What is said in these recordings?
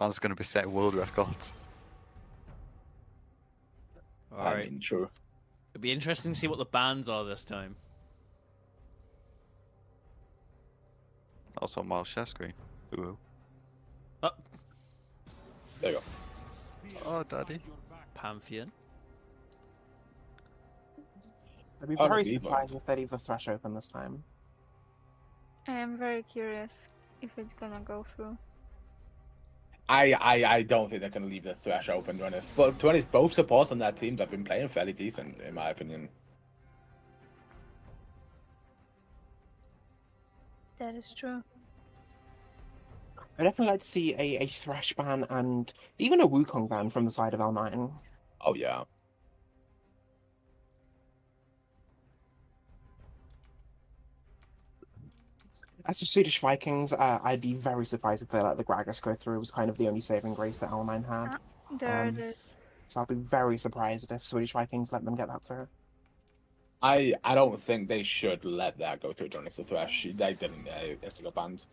Spawn's going to be setting world records. All I right. mean, true. It'll be interesting to see what the bans are this time. Also, Miles share screen. Ooh. Oh, There you go. Oh, daddy. Pantheon. I'd be Oh, very these surprised if they leave the Thresh open this time. I am very curious if it's gonna go through. I don't think they're going to leave the Thresh open, to be honest. But to be honest, both supports on that team have been playing fairly decent, in my opinion. That is true. I'd definitely like to see a Thresh ban and even a Wukong ban from the side of L9. Oh, yeah. As for Swedish Vikings, I'd be very surprised if they let the Gragas go through. It was kind of the only saving grace that L9 had. There it is. So I'd be very surprised if Swedish Vikings let them get that through. I don't think they should let that go through, to be honest. The Thresh, they didn't, if they got banned.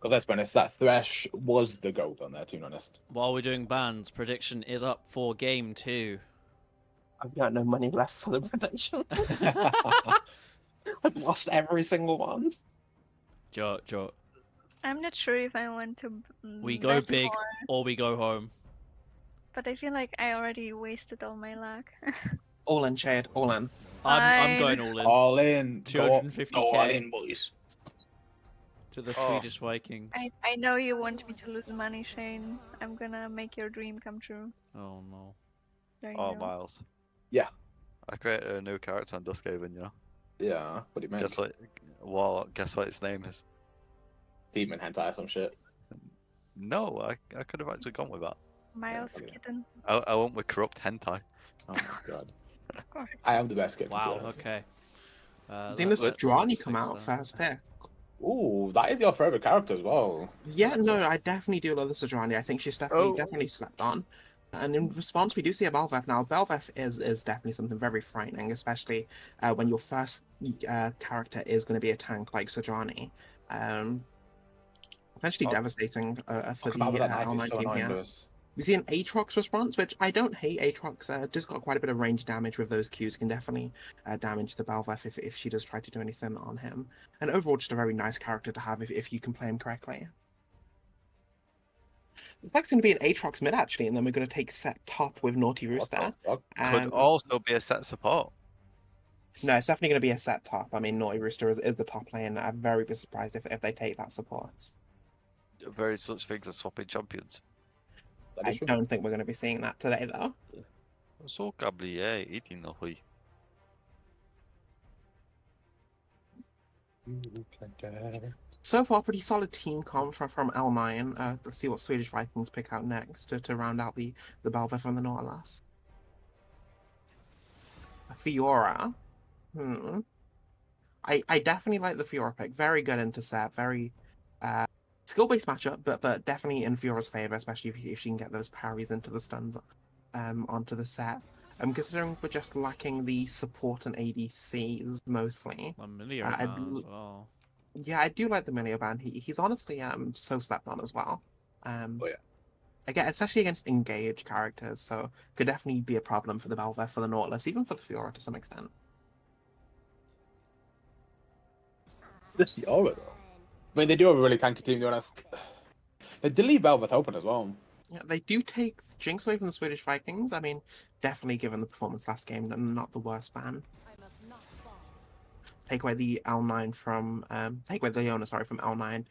But let's be honest, that Thresh was the GOAT on there, to be honest. While we're doing bans, prediction is up for game 2. I've got no money left for the predictions. I've lost every single one. Joe. I'm not sure if I want to. We go bet big more, or we go home. but I feel like I already wasted all my luck. All in, Shade, all in. I'm Fine. going all in. All in. 250K. Go all in, boys. To the Oh. Swedish Vikings. I know you want me to lose money, Shane. I'm gonna make your dream come true. Oh no. There you Oh, go. Miles. Yeah. I created a new character on Duskhaven, you know? Yeah, what do you mean? Guess what? Well, guess what its name is? Demon hentai or some shit. No, I could have actually gone with that. Miles Yeah. kitten. I went with corrupt hentai. Oh my god. Of course. I am the best kid. Wow, okay. I think the let's Strani come out fix first pick. Ooh, that is your favorite character as well. Yeah, no, I definitely do love the Sojourner. I think she's definitely slept on. And in response, we do see a Belveth now. Belveth is definitely something very frightening, especially when your first character is going to be a tank like Sojourner. Potentially Oh. devastating for the Come out with that knife L9 is so team annoying, here. Bruce. We see an Aatrox response, which I don't hate. Aatrox just got quite a bit of range damage with those Qs. Can definitely damage the Belveth if she does try to do anything on him. And overall, just a very nice character to have if you can play him correctly. The next going to be an Aatrox mid, actually, and then we're going to take set top with Naughty What Rooster. the fuck? Could also be a set support. No, it's definitely going to be a set top. I mean, Naughty Rooster is the top lane. I'd very be surprised if they take that support. Very such things as swapping champions. That I is true. don't think we're going to be seeing that today, though. Så kan bli eating the hui. So far, pretty solid team comp from L9. Let's see what Swedish Vikings pick out next to round out the Belveth from the Nautilus. Fiora. I definitely like the Fiora pick. Very good intercept. Very skill-based matchup, but definitely in Fiora's favor, especially if she can get those parries into the stuns onto the set. Considering we're just lacking the support and ADCs mostly. Amelia I as bel- well. Yeah, I do like the Milio ban. He's honestly so slept on as well. Oh, yeah. Again, especially against engaged characters, so could definitely be a problem for the Belveth, for the Nautilus, even for the Fiora to some extent. Just the aura, though. I mean, they do have a really tanky team, to be honest. They did leave Belveth open as well. Yeah, they do take Jinx away from the Swedish Vikings. I mean, definitely given the performance last game, not the worst ban. Take away the L9 from take away the Leona, sorry, from L9.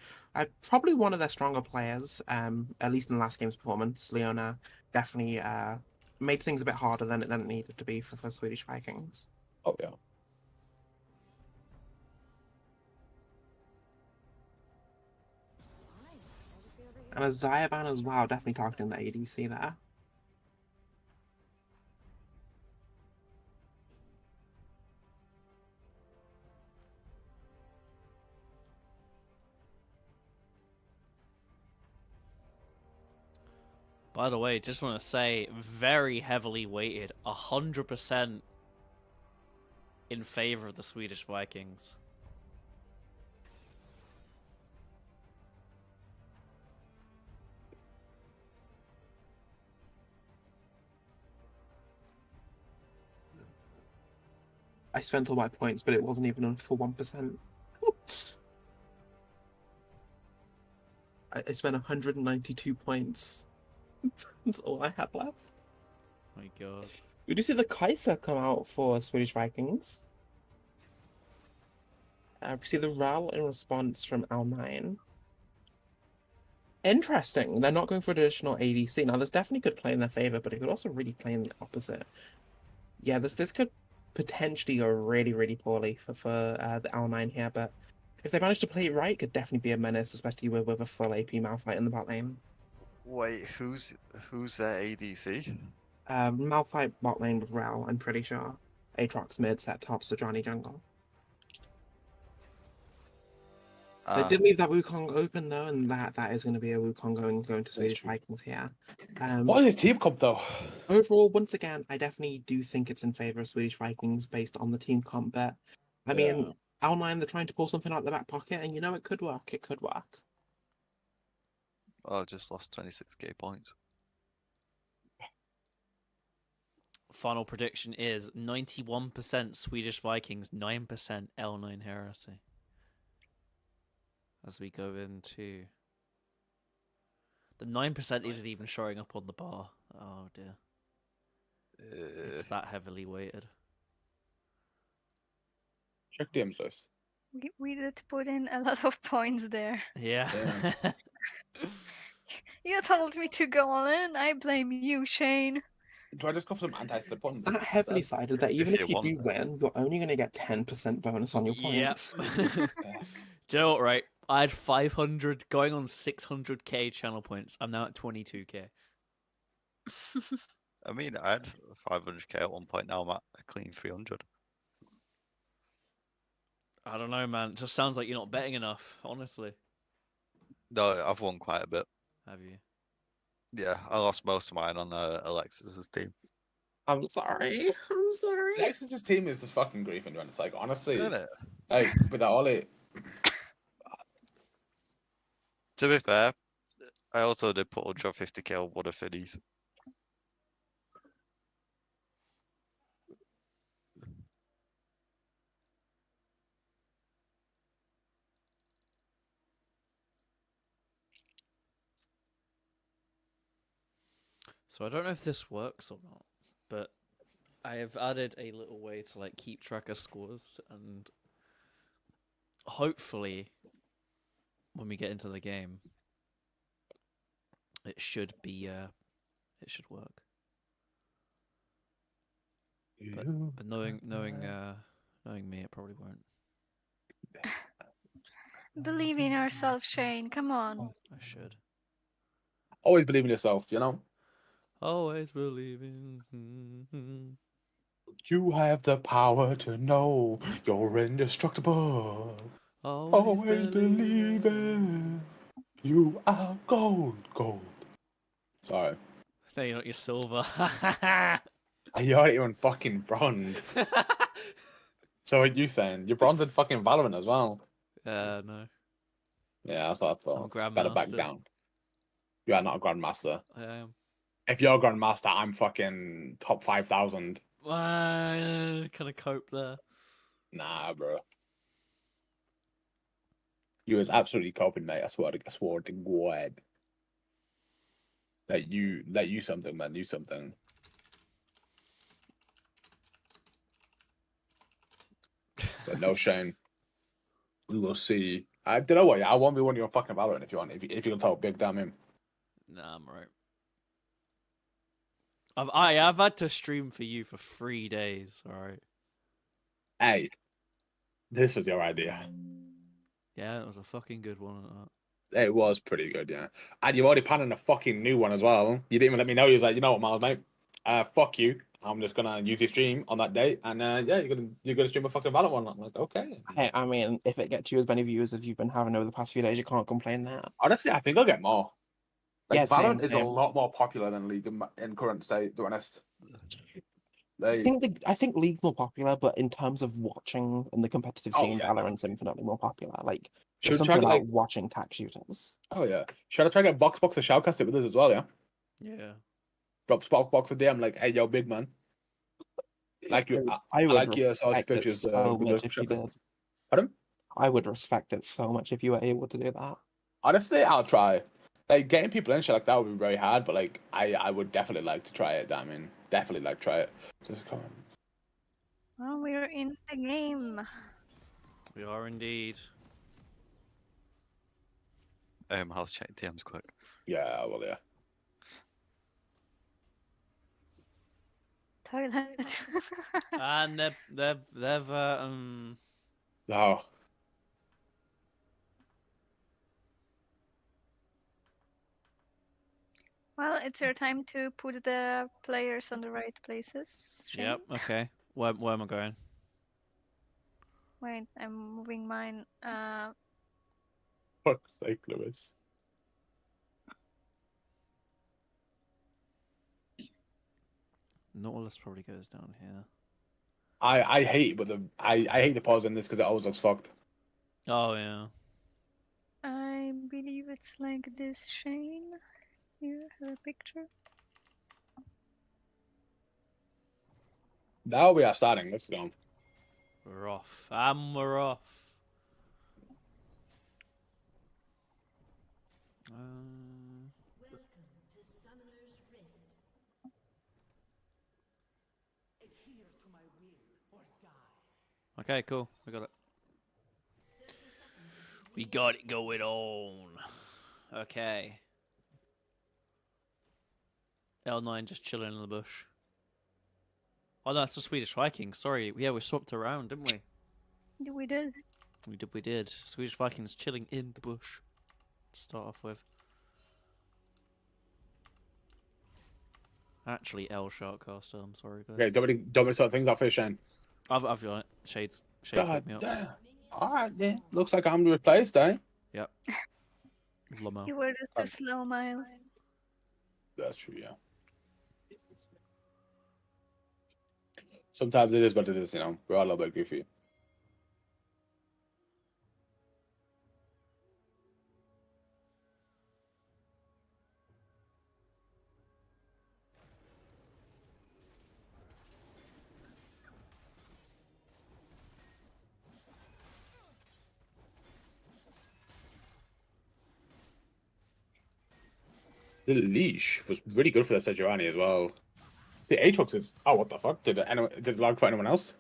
Probably one of their stronger players, at least in the last game's performance. Leona definitely made things a bit harder than it needed to be for Swedish Vikings. Oh, yeah. And a Xayah ban as well, definitely targeting the ADC there. By the way, just want to say, very heavily weighted, 100% in favor of the Swedish Vikings. I spent all my points, but it wasn't even on for 1%. I spent 192 points. That's all I had left. My God. We do see the Kaiser come out for Swedish Vikings. We see the RAL in response from L9. Interesting. They're not going for traditional ADC. Now, this definitely could play in their favor, but it could also really play in the opposite. Yeah, this could potentially go really, really poorly for the L9 here, but if they manage to play it right, it could definitely be a menace, especially with a full AP Malphite in the bot lane. Wait, who's their ADC? Malphite bot lane with RAL, I'm pretty sure. Aatrox mid, set top, Sejuani jungle. They did leave that Wukong open though, and that is going to be a Wukong going to Swedish Vikings here. What is this team comp though? Overall, once again, I definitely do think it's in favor of Swedish Vikings based on the team comp bet. I mean, L9, they're trying to pull something out the back pocket, and you know it could work. It could work. Oh, I just lost 26k points. Final prediction is 91% Swedish Vikings, 9% L9 Heresy. As we go into... The 9% isn't even showing up on the bar. Oh dear. It's that heavily weighted. Check DMs list. We did put in a lot of points there. Yeah. You told me to go all in. I blame you, Shane. Do I just go for some anti-slip on? It's that heavily sided that even If if you you do want win, you're only going to get 10% bonus on your Yep. points. Do you know what, right? I had 500 going on 600k channel points. I'm now at 22k. I mean, I had 500k at one point. Now I'm at a clean 300. I don't know, man. It just sounds like you're not betting enough, honestly. No, I've won quite a bit. Have you? Yeah, I lost most of mine on Alexis's team. I'm sorry. I'm sorry. Alexis's team is just fucking griefing, man. It's like, honestly, Isn't it? like, with all it... To be fair, I also did put 150k on one of Finney's. So I don't know if this works or not, but I have added a little way to like keep track of scores, and hopefully when we get into the game it should be it should work. But knowing me, it probably won't. Believe in yourself, Shane. Come on. I should. Always believe in yourself, you know? Always believing. You have the power to know you're indestructible. Always believing. You are gold. Sorry. No, you're not. You're silver. You're not even fucking bronze. So what are you saying? You're bronze in fucking Valorant as well. No. Yeah, that's what I thought. I'm Better back Grandmaster. down. You are not a Grandmaster. I am. If you're a Grandmaster, I'm fucking top 5,000. Can I cope there? Nah, bro. You was absolutely coping, mate. I swear to God. Let you something, man. You something. But no, Shane. We will see. I don't know what. Yeah, I won't be one of your fucking Valorant if you want. If you can talk big damn him. Nah, I'm right. I've had to stream for you for 3 days. All right. Hey, this was your idea. Yeah, it was a fucking good one. It was pretty good, yeah. And you've already planned a fucking new one as well. You didn't even let me know. You was like, you know what, Miles, mate? Fuck you. I'm just gonna use your stream on that date, and yeah, you're gonna stream a fucking Valorant one. I'm like, okay. Hey, I mean, if it gets you as many viewers as you've been having over the past few days, you can't complain there. Honestly, I think I'll get more. Like, Yeah, Valorant is a same. lot more popular than League in current state, to be honest. I think League's more popular, but in terms of watching and the competitive scene, yeah. Valorant's infinitely more popular. Like, Should there's we try something to, about watching tac shooters. Oh yeah. Should I try to get Box to shoutcast it with us as well, yeah? Yeah. Drop Box a DM like, hey yo, big man. Like you, I I would like your saucy respect it pictures. so Good much if you pictures. did. Pardon? I would respect it so much if you were able to do that. Honestly, I'll try. Like getting people in shit like that would be very hard, but like I would definitely like to try it. I mean, definitely like try it. Just come on. Oh, we're in the game. We are indeed. House check DMs quick. Yeah, well, yeah. Toilet. And they've Oh, Well, it's your time to put the players on the right places. Shane. Yep. Okay. Where am I going? Wait, I'm moving mine. fuck's sake, Lewis. Nautilus probably goes down here. I hate, but I hate the pause in this because it always looks fucked. Oh yeah. I believe it's like this, Shane. Here, have a picture. Now we are starting. Let's go. We're off. And we're off. Okay, cool. We got it. We got it going on. Okay. L9 just chilling in the bush. Oh, no, that's the Swedish Vikings. Sorry. Yeah, we swapped around, didn't we? We did. We did. Swedish Vikings chilling in the bush. To start off with. Actually, L Sharkcaster. I'm sorry, guys. Okay, don't me sort things off here, Shane. I've got it. Shade God put me up. damn. Alright, then. Looks like I'm replaced, eh? Yep. Lamo. You were just too slow, Miles. That's true, yeah. Sometimes it is what it is, you know. We're all a little bit goofy. The leash was really good for the Sejuani as well. The Aatrox is. Oh, what the fuck? Did it log for anyone else?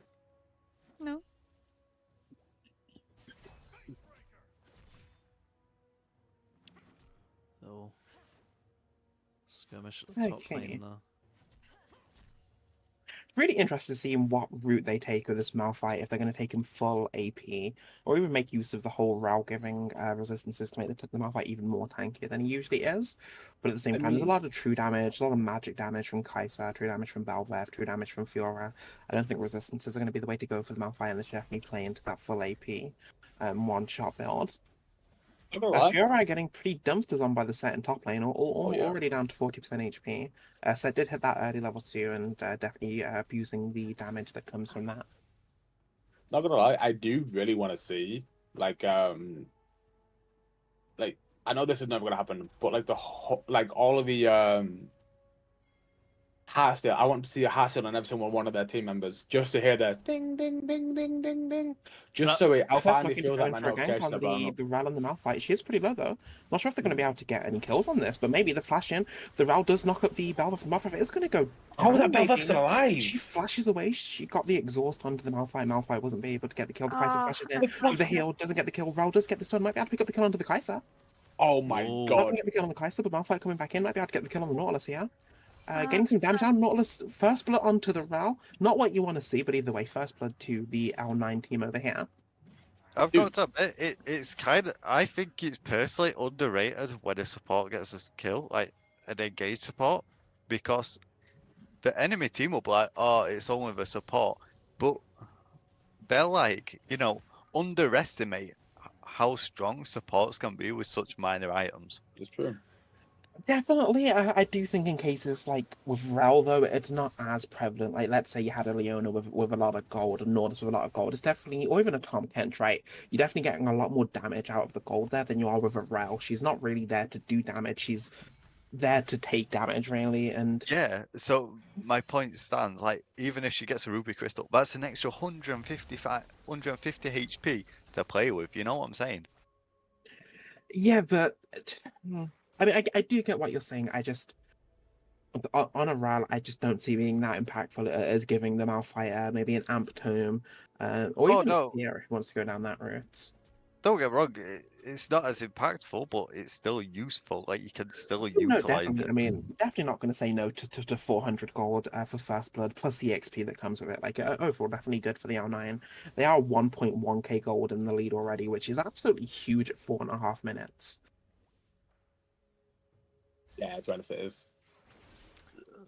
No. Oh. Skirmish at the top Okay. lane there. Really interested to see what route they take with this Malphite, if they're going to take him full AP, or even make use of the whole Rao giving resistances to make the Malphite even more tankier than he usually is. But at the same time, there's a lot of true damage, a lot of magic damage from Kai'Sa, true damage from Bel'Veth, true damage from Fiora. I don't think resistances are going to be the way to go for the Malphite, and they should definitely play into that full AP one-shot build. Fiora getting pretty dumpsters on by the set in top lane, already down to 40% HP. Set did hit that early level 2 and definitely abusing the damage that comes from that. Not gonna lie, I do really want to see like I know this is never gonna happen, but like all of the Hearthstone, I want to see a Hearthstone on every single one of their team members just to hear the ding ding ding ding ding ding, just so it finally feels like my notifications are blown up. The Ral and the Malphite. She is pretty low though. Not sure if they're going to be able to get any kills on this, but maybe the flash in. The Ral does knock up the Bel'Veth. The Malphite is going to go. How is that Bel'Veth still alive? She flashes away. She got the exhaust onto the Malphite. Malphite wasn't able to get the kill. The Kai'Sa flashes in. With the heal, doesn't get the kill. Ral does get the stun. Might be able to pick up the kill onto the Kai'Sa. Oh my Oh. god! Not get the kill on the Kai'Sa, but Malphite coming back in might be able to get the kill on the Nautilus here. Getting some damage down. Nautilus first blood onto the Ral. Not what you want to see, but either way, first blood to the L9 team over here. I've got to it's kind of, I think it's personally underrated when a support gets a kill, like an engaged support, because the enemy team will be like, oh, it's only the support, but they're like, you know, underestimate how strong supports can be with such minor items. It's true. Definitely, I do think in cases like with Rel, though, it's not as prevalent. Like, let's say you had a Leona with a lot of gold, and Nordis with a lot of gold. It's definitely, or even a Tom Kent, right? You're definitely getting a lot more damage out of the gold there than you are with a Rel. She's not really there to do damage. She's there to take damage really, and Yeah, so my point stands. Like, even if she gets a ruby crystal, that's an extra 150 HP to play with. You know what I'm saying? yeah, but I mean, I do get what you're saying. I just on a RAL, I just don't see being that impactful as giving the Malphite maybe an amp tome, or Oh even a no, tier if he wants to go down that route. don't get me wrong. It's not as impactful, but it's still useful. Like, you can still Oh, no, utilize definitely. it. I mean, definitely not going to say no to 400 gold for First Blood, plus the XP that comes with it. Like, overall, definitely good for the L9. They are 1.1k gold in the lead already, which is absolutely huge at 4.5 minutes. Yeah, it's what it is.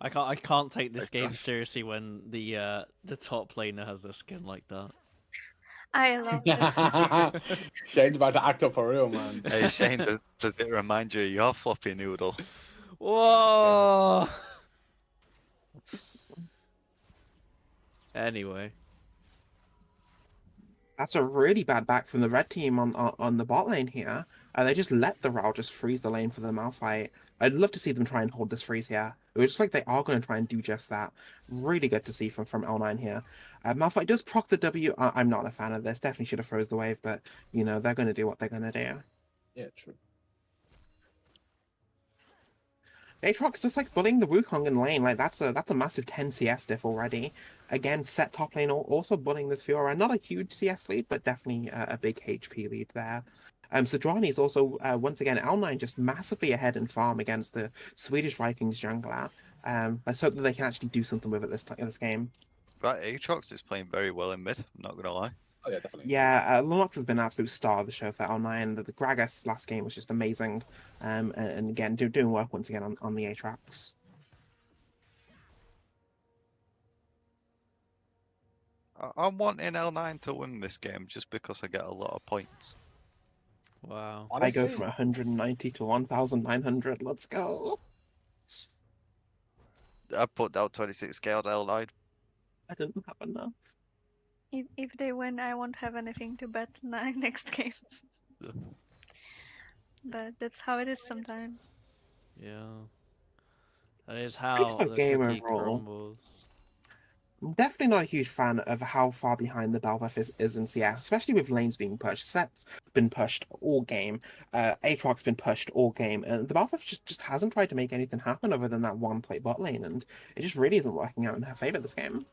I can't take this It's game tough. seriously when the top laner has a skin like that. I love it. Shane's about to act up for real, man. Hey Shane, does it remind you of your floppy noodle? Whoa! Anyway, That's a really bad back from the red team on the bot lane here. They just let the Rao just freeze the lane for the Malphite. I'd love to see them try and hold this freeze here. It looks like they are going to try and do just that. Really good to see from L9 here. Malphite does proc the W. I'm not a fan of this. Definitely should have froze the wave, but you know they're going to do what they're going to do. Yeah, true. Aatrox just like bullying the Wukong in lane, like that's a massive 10 CS diff already. Again, set top lane also bullying this Fiora. Not a huge CS lead, but definitely a big HP lead there. Sejuani is also once again L9 just massively ahead in farm against the Swedish Vikings jungler. Let's hope that they can actually do something with it this game. Right, Aatrox is playing very well in mid. I'm not gonna lie. Oh yeah, definitely. Yeah, Lunox has been an absolute star of the show for L9. The Gragas last game was just amazing. And again, doing work once again on the Aatrox. I'm wanting L9 to win this game just because I get a lot of points. wow. I go Honestly, from 190 to 1,900. Let's go. I put down 26k on L9. I didn't have enough. If they win, I won't have anything to bet next game. But that's how it is sometimes. Yeah. That is Pretty how solid the game cookie overall. crumbles. I'm definitely not a huge fan of how far behind the Belbuff is in CS, especially with lanes being pushed. Set's been pushed all game. Aatrox been pushed all game, and the Belbuff just hasn't tried to make anything happen other than that one play bot lane, and it just really isn't working out in her favor this game.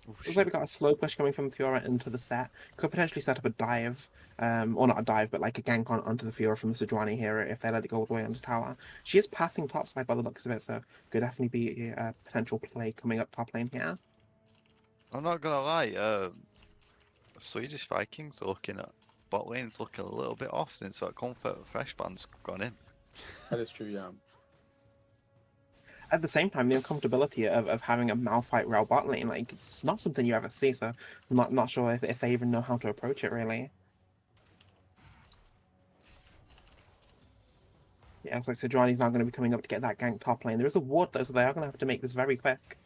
Oh, Looks like we shit. got a slow push coming from Fiora into the set. Could potentially set up a dive, or not a dive, but like a gank onto the Fiora from the Sejuani here if they let it go all the way onto tower. She is pathing topside by the looks of it, so could definitely be a potential play coming up top lane here. I'm not gonna lie, Swedish Vikings are looking at bot lane's looking a little bit off since that comfort fresh band's gone in. that is true. Yeah. At the same time, the uncomfortability of having a Malphite rail bot lane, like it's not something you ever see, so I'm not sure if they even know how to approach it really. Yeah, looks like Sejuani's not going to be coming up to get that gank top lane. There is a ward though, so they are going to have to make this very quick.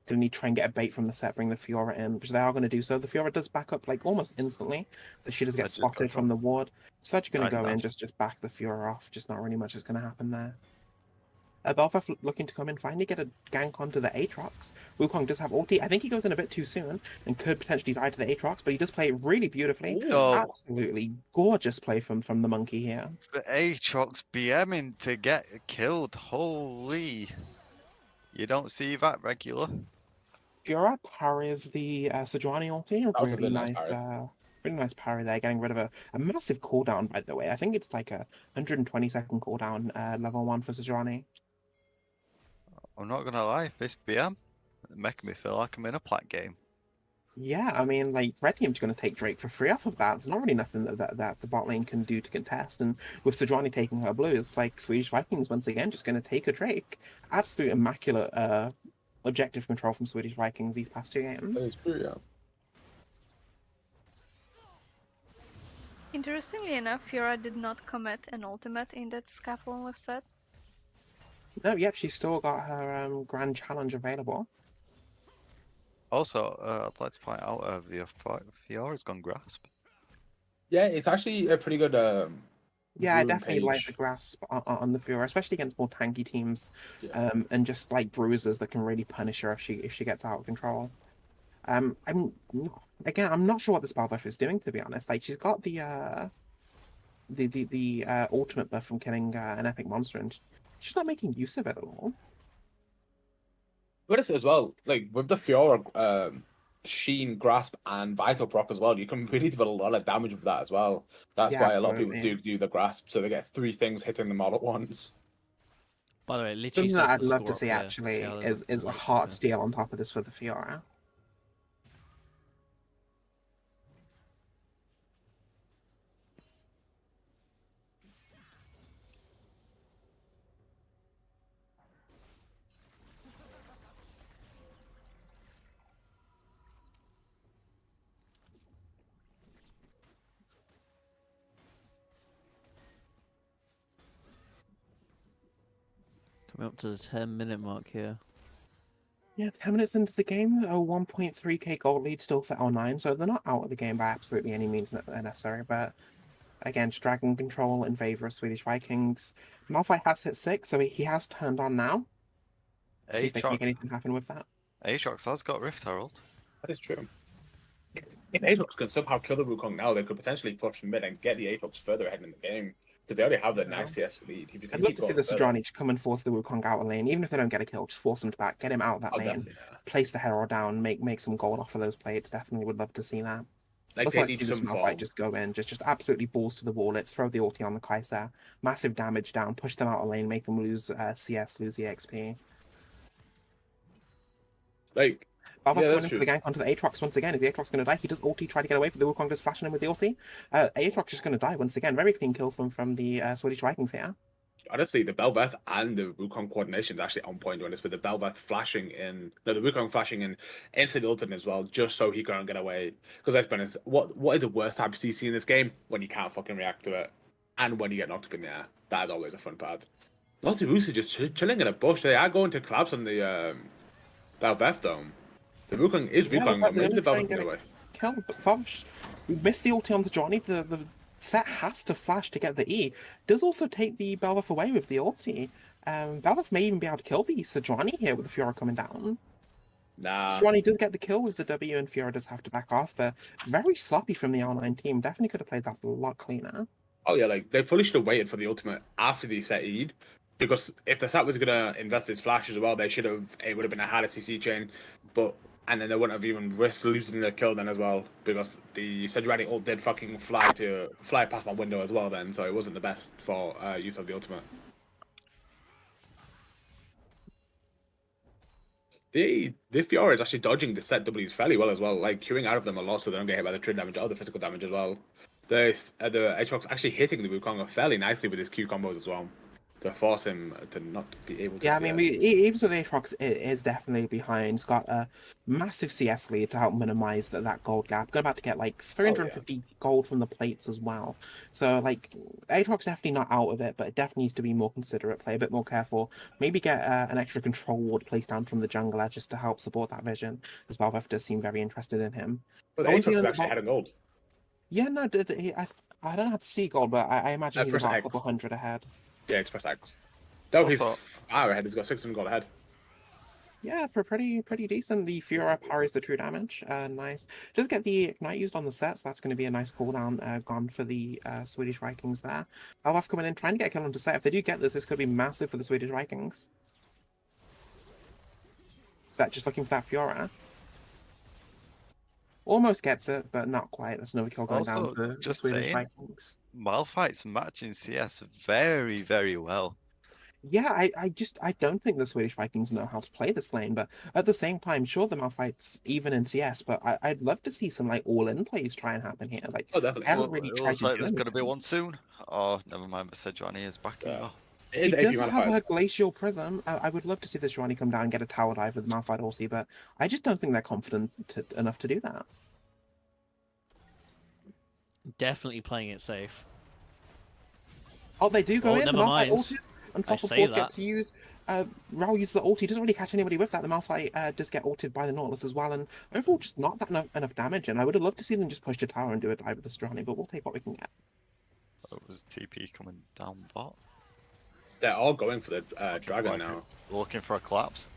Gonna need to try and get a bait from the set, bring the Fiora in, which they are going to do so. The Fiora does back up like almost instantly, but she does get Sledge has got spotted from the ward. Sledge going to Dying go in, dash. just back the Fiora off. Just not really much is going to happen there. Belfast looking to come in, finally get a gank onto the Aatrox. Wukong does have ulti. I think he goes in a bit too soon and could potentially die to the Aatrox, but he does play it really beautifully. Oh, Absolutely gorgeous play from the monkey here. the Aatrox BMing to get killed. Holy. You don't see that regular. Fiora parries the Sejuani ulti. That was a Really really nice nice, parry. really nice parry there, getting rid of a massive cooldown, by the way. I think it's like a 120-second cooldown level 1 for Sejuani. I'm not gonna lie, this BM making me feel like I'm in a plat game. Yeah, I mean, like, Red Team's going to take Drake for free off of that. There's not really nothing that the bot lane can do to contest. And with Sejuani taking her blue, it's like Swedish Vikings once again just going to take a Drake. Absolute immaculate objective control from Swedish Vikings these past two That games. is true. Yeah. Interestingly enough, Fiora did not commit an ultimate in that scaffold with set. No, yep, she's still got her Grand Challenge available. Also, I'd like to point out Fiora's gone grasp. Yeah, it's actually a pretty good Yeah, I Ruin definitely like the Page. grasp on the Fiora, especially against more tanky teams, Yeah. and just like bruisers that can really punish her if she gets out of control. I'm not sure what this Balveth is doing, to be honest. Like she's got the ultimate buff from killing an epic monster, and she's not making use of it at all. But it's as well, like with the Fiora, Sheen, Grasp, and Vital proc as well, you can really do a lot of damage with that as well. That's Yeah, why a lot of people absolutely. do the Grasp, so they get 3 things hitting them all at once. By the way, it literally Something that says I'd the love to score up see here. actually See how there's is a lights heart there? steal on top of this for the Fiora. Coming up to the 10-minute mark here. Yeah, 10 minutes into the game, a 1.3k gold lead still for L9, so they're not out of the game by absolutely any means necessary, but again, just dragon control in favor of Swedish Vikings. Malphite has hit 6, so he has turned on now. See if they can make Aatrox, anything happen with that. Aatrox has got Rift Herald. That is true. If Aatrox can somehow kill the Wukong now, they could potentially push mid and get the Aatrox further ahead in the game. Because they already have the nice CS lead. If you I'd can love keep to see going the further. Sejuani come and force the Wukong out of lane, even if they don't get a kill, just force them to back, get him out of that Oh, lane, definitely. Yeah. place the Herald down, make some gold off of those plates. Definitely would love to see that. Like Also they like to need see this some Malphite form. just go in, just absolutely balls to the wall, it throw the ulti on the Kai'Sa, massive damage down, push them out of lane, make them lose CS, lose EXP. Like, Balva's yeah, coming that's in for true. the gank onto the Aatrox once again. Is the Aatrox going to die? He does ulti, try to get away from the Wukong, just flashing him with the ulti. Aatrox just going to die once again. Very clean kill from the Swedish Vikings here. Honestly, the Belveth and the Wukong coordination is actually on point when it's with the Belveth flashing in, no, the Wukong flashing in instant ultimate as well, just so he can't get away. Because let's be honest, what is the worst type of CC in this game? When you can't fucking react to it, and when you get knocked up in the air. That is always a fun part. Lots of Uso just chilling in a bush. They are going to collapse on the Belveth though. The Wukong is Yeah, looks Wukong though. like they're Maybe going the to try Belveth and can get get a away. kill, but Valve missed the ulti on the Johnny. The set has to flash to get the E. Does also take the Belveth away with the ulti. Belveth may even be able to kill the Sejuani here with the Fiora coming down. Nah. Sejuani does get the kill with the W, and Fiora does have to back off. They're very sloppy from the L9 team. Definitely could have played that a lot cleaner. Oh yeah, like they probably should have waited for the ultimate after the set Eid, because if the sat was gonna invest his flash as well, they should have. It would have been a harder CC chain, but and then they wouldn't have even risked losing the kill then as well, because the Sejuani ult did fucking fly past my window as well then, so it wasn't the best for use of the ultimate. The Fiora is actually dodging the set Ws fairly well as well, like queuing out of them a lot so they don't get hit by the trid damage or the physical damage as well. The Aatrox actually hitting the Wukong fairly nicely with his Q combos as well to force him to not be able to. Yeah, I CS. mean, even so, the Aatrox is definitely behind. He's got a massive CS lead to help minimize that gold gap. Going about to get like 350 gold from the plates as well. So, like, Aatrox definitely not out of it, but it definitely needs to be more considerate, play a bit more careful. Maybe get an extra control ward placed down from the jungler just to help support that vision, as Valve does seem very interested in him. But once Aatrox again, is actually ahead of gold. Yeah, no, I don't know how to see gold, but I imagine he's First about a X. couple hundred ahead. Yeah, Express X. No, he's Also- far ahead. He's got 600 gold ahead. Yeah, pretty decent. The Fiora parries the true damage. Nice. Does get the Ignite used on the set, so that's going to be a nice cooldown gone for the Swedish Vikings there. Alvaf coming in, trying to get a kill on the set. If they do get this could be massive for the Swedish Vikings. Set just looking for that Fiora. Almost gets it, but not quite. That's another kill going Also, down for the just Swedish saying, Vikings. Malphite's matching CS very, very well. Yeah, I don't think the Swedish Vikings know how to play this lane, but at the same time, sure, the Malphite's even in CS, but I'd love to see some like all-in plays try and happen here. Like, Oh, definitely. I haven't Well, really it tried looks to like do there's going to be anything. one soon. Oh, never mind, but Sejuani is backing Yeah. off. It He is AP does have Malphite. her Glacial Prism. I would love to see this Johnny come down and get a tower dive with Malphite ulti, but I just don't think they're confident enough to do that. Definitely playing it safe. Oh, they do go Oh, in. The never Malphite mind. ulti, and I Fossil say Force that. gets used. Raul uses the ulti. Doesn't really catch anybody with that. The Malphite does get ulted by the Nautilus as well, and overall just not that enough damage. And I would have loved to see them just push the tower and do a dive with the Strani, but we'll take what we can get. It was TP coming down bot. They're all going for the Looking dragon like now. Looking for a collapse.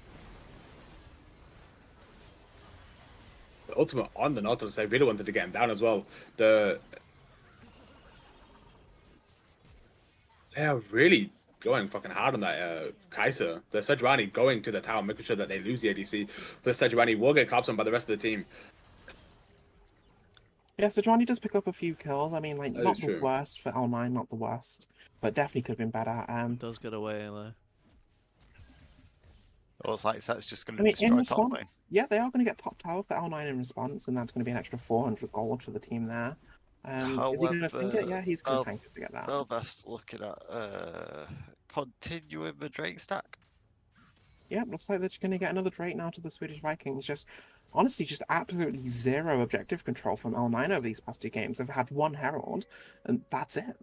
The ultimate on the Nautilus, they really wanted to get him down as well. They are really going fucking hard on that Kaiser. The Sejuani going to the tower, making sure that they lose the ADC. But Sejuani will get collapsed on by the rest of the team. Yeah, so Johnny does pick up a few kills. I mean, like, That not is the true. worst for L9, not the worst, but definitely could have been better. Does get away though. It looks like that's just going I to mean, in destroy top lane. response, yeah, they are going to get top tower for L9 in response, and that's going to be an extra 400 gold for the team there. Is he going to tank it? Yeah, he's going to tank it to get that. Belveth's looking at continuing the Drake stack. Yeah, looks like they're just going to get another Drake now to the Swedish Vikings. Just, honestly, just absolutely zero objective control from L9 over these past 2 games. They've had 1 Herald, and that's it.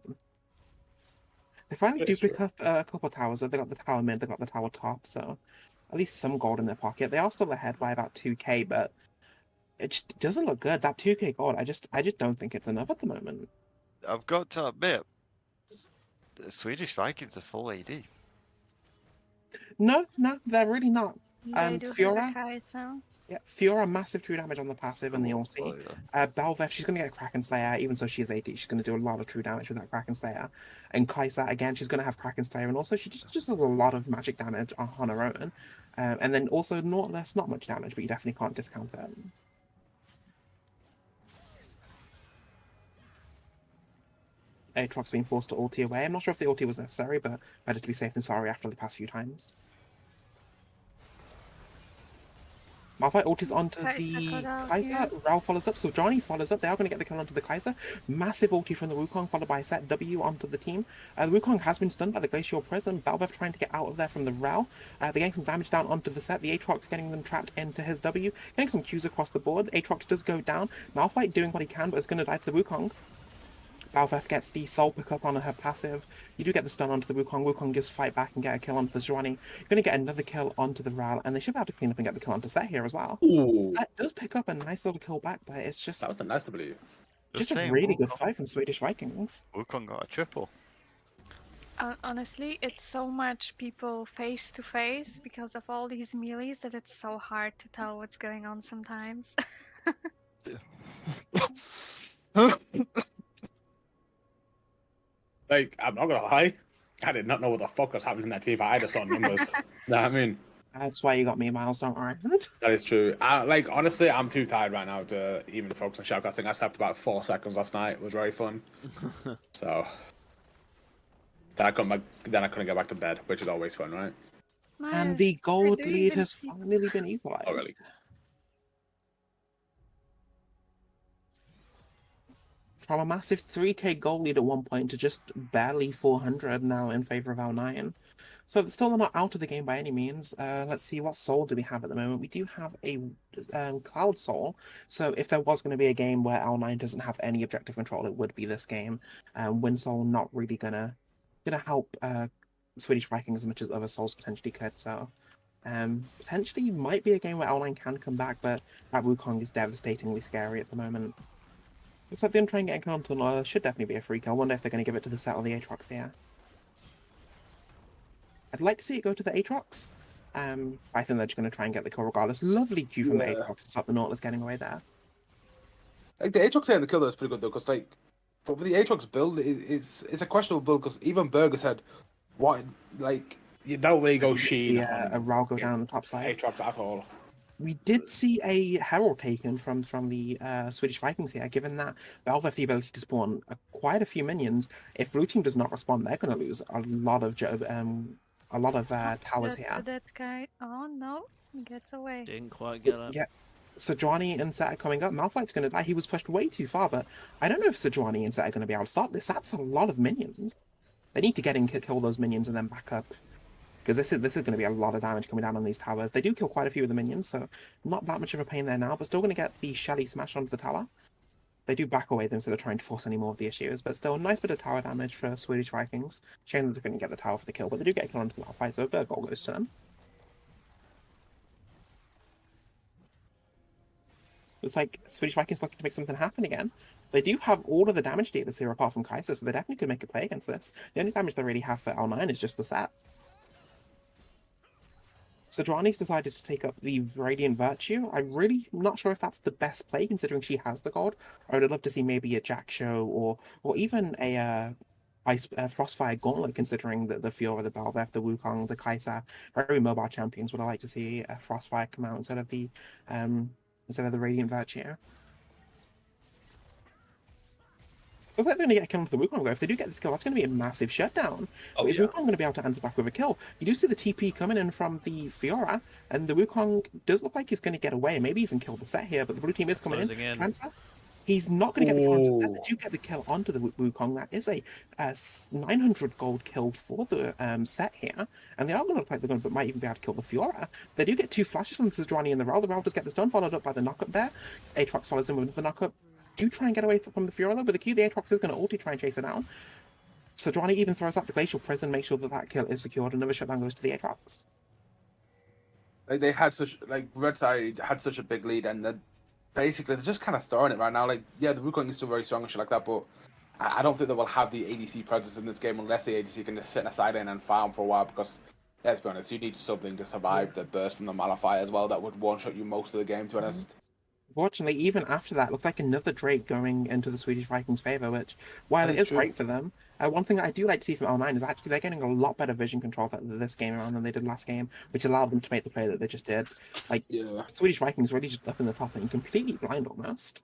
They finally do pick up a couple of towers. They got the tower mid, they got the tower top, so at least some gold in their pocket. They are still ahead by about 2k, but it just doesn't look good. That 2k gold, I just don't think it's enough at the moment. I've got to admit, the Swedish Vikings are full AD. No, they're really not. They do Fiora? have a kite now. Yeah, Fiora, massive true damage on the passive and the ulti. Oh, yeah. Belveth, she's going to get a Kraken Slayer, even though she is AD. She's going to do a lot of true damage with that Kraken Slayer. And Kai'Sa, again, she's going to have Kraken Slayer, and also she just does a lot of magic damage on her own. And then also Nautilus, not much damage, but you definitely can't discount it. Aatrox being forced to ulti away. I'm not sure if the ulti was necessary, but better to be safe than sorry after the past few times. Malphite ultis onto the Kaiser. Rao follows up, so Johnny follows up. They are going to get the kill onto the Kaiser. Massive ulti from the Wukong, followed by a set W onto the team. The Wukong has been stunned by the Glacial Prism. Belveth trying to get out of there from the Rao. They're getting some damage down onto the set. The Aatrox getting them trapped into his W. Getting some Qs across the board. Aatrox does go down. Malphite doing what he can, but is going to die to the Wukong. Belveth gets the soul pickup on her passive. You do get the stun onto the Wukong. Wukong gives fight back and get a kill onto the Sejuani. You're going to get another kill onto the Ral, and they should be able to clean up and get the kill onto Set here as well. Ooh. Set does pick up a nice little kill back, but it's just, That was a nice W. just a really good fight from Swedish Vikings. Wukong got a triple. Honestly, it's so much people face to face because of all these melees that it's so hard to tell what's going on sometimes. Like, I'm not gonna lie, I did not know what the fuck was happening in that team. I just saw numbers. Know what I mean? That's why you got me, Miles, don't worry. That is true. Like, honestly, I'm too tired right now to even focus on shoutcasting. I slept about 4 seconds last night. It was very fun. So, then I couldn't get back to bed, which is always fun, right? And the gold lead has finally been equalized. Oh, really? From a massive 3k goal lead at one point to just barely 400 now in favor of L9. So it's still not out of the game by any means. Let's see, what soul do we have at the moment? We do have a Cloud Soul. So if there was going to be a game where L9 doesn't have any objective control, it would be this game. Wind Soul not really gonna help Swedish Vikings as much as other souls potentially could. So potentially might be a game where L9 can come back, but that Wukong is devastatingly scary at the moment. Looks like they're going to try and get a kill onto the should definitely be a free kill. I wonder if they're going to give it to the set or the Aatrox here. I'd like to see it go to the Aatrox. I think they're just going to try and get the kill regardless. Lovely Q from the Aatrox to stop the Nautilus getting away there. Like, the Aatrox getting the kill is pretty good, though, because, like, but with the Aatrox build, it's a questionable build, because even Burger said, what, like, you don't really go Sheen a Rao go down the top side. Aatrox at all. We did see a Herald taken from the Swedish Vikings here, given that Belveth have the ability to spawn quite a few minions. If Blue Team does not respond, they're going to lose a lot of towers here. That guy, oh no, he gets away. Didn't quite get up. Yeah. Sejuani and Set are coming up. Malphite's going to die. He was pushed way too far, but I don't know if Sejuani and Set are going to be able to stop this. That's a lot of minions. They need to get in, kill those minions, and then back up. Because this is going to be a lot of damage coming down on these towers. They do kill quite a few of the minions, so not that much of a pain there now, but still going to get the Shelly smash onto the tower. They do back away instead of trying to force any more of the issues, but still a nice bit of tower damage for Swedish Vikings. Shame that they're going to get the tower for the kill, but they do get a kill onto the Malphite, so a bit of goal goes to them. looks like Swedish Vikings looking to make something happen again. They do have all of the damage dealers here apart from Kaiser, so they definitely could make a play against this. The only damage they really have for L9 is just the set. Sedrani's decided to take up the Radiant Virtue. I'm really not sure if that's the best play, considering she has the gold. I would love to see maybe a Jack Show or even a Frostfire Gauntlet, considering the Fiora, the Balbeth, the Wukong, the Kai'Sa, very mobile champions. Would I like to see a Frostfire come out instead of the Radiant Virtue? Looks like they're going to get a kill into the Wukong, though. If they do get this kill, that's going to be a massive shutdown. Oh, Is yeah. Wukong going to be able to answer back with a kill? You do see the TP coming in from the Fiora, and the Wukong does look like he's going to get away, maybe even kill the set here, but the blue team is coming Closing in. in. Transfer. He's not going to get the kill onto the set. Ooh. They do get the kill onto the Wukong. That is a 900 gold kill for the set here, and they are going to look like they're going to might even be able to kill the Fiora. They do get 2 flashes from the Sedrani and the Rel. The Rel does get this done, followed up by the knockup there. Aatrox follows in with the knockup. Do try and get away from the Fiora, though, but the Q, the Aatrox is going to ulti try and chase it down. Sedrani even throws out the Glacial Prison, make sure that kill is secured. Another shutdown goes to the Aatrox. Like they had such Red Side had such a big lead, and basically they're just kind of throwing it right now. Like the Wukong is still very strong and shit like that, but I don't think they will have the ADC presence in this game unless the ADC can just sit in a side and farm for a while. Because let's be honest, you need something to survive the burst from the Malphite as well. That would one shot you most of the game, to be honest. Fortunately, even after that, looked like another Drake going into the Swedish Vikings' favour, which, while That it is is true. great for them, one thing that I do like to see from L9 is actually they're getting a lot better vision control this game around than they did last game, which allowed them to make the play that they just did. Like, Yeah. Swedish Vikings really just up in the top and completely blind almost.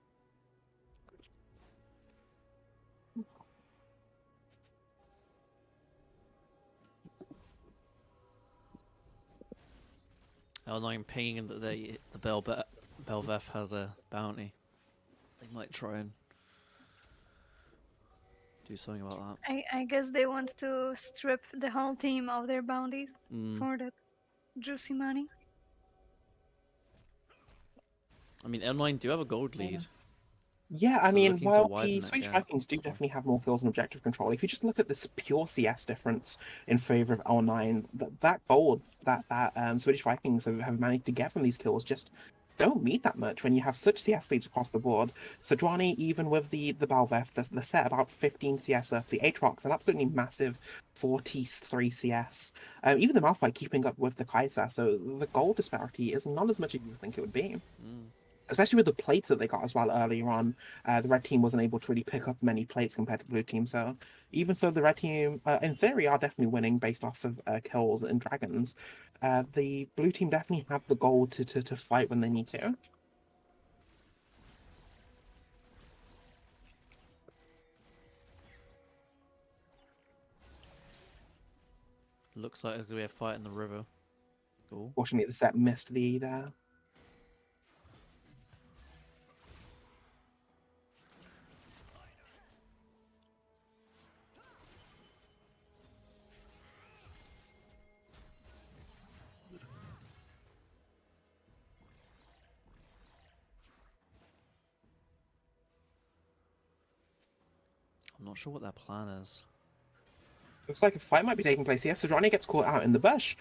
L9 pinging that the Belveth has a bounty. They might try and do something about that. I guess they want to strip the whole team of their bounties Mm. for that juicy money. I mean, L9 do have a gold lead. Yeah, I So mean, looking to while widen the that Swedish gap. Vikings do definitely have more kills and objective control, if you just look at this pure CS difference in favor of L9, that gold that Swedish Vikings have managed to get from these kills just don't mean that much when you have such CS leads across the board. Sedrani, even with the Balveth, the set about 15 CS up, the Aatrox, an absolutely massive 43 CS. Even the Malphite keeping up with the Kai'Sa, so the gold disparity is not as much as you would think it would be. Mm. Especially with the plates that they got as well earlier on. The red team wasn't able to really pick up many plates compared to the blue team. So even so, the red team, in theory, are definitely winning based off of kills and dragons. The blue team definitely have the goal to fight when they need to. Looks like there's gonna be a fight in the river. Cool. Fortunately, the set missed the E there. I'm not sure what their plan is. Looks like a fight might be taking place here. Sedrani gets caught out in the bush.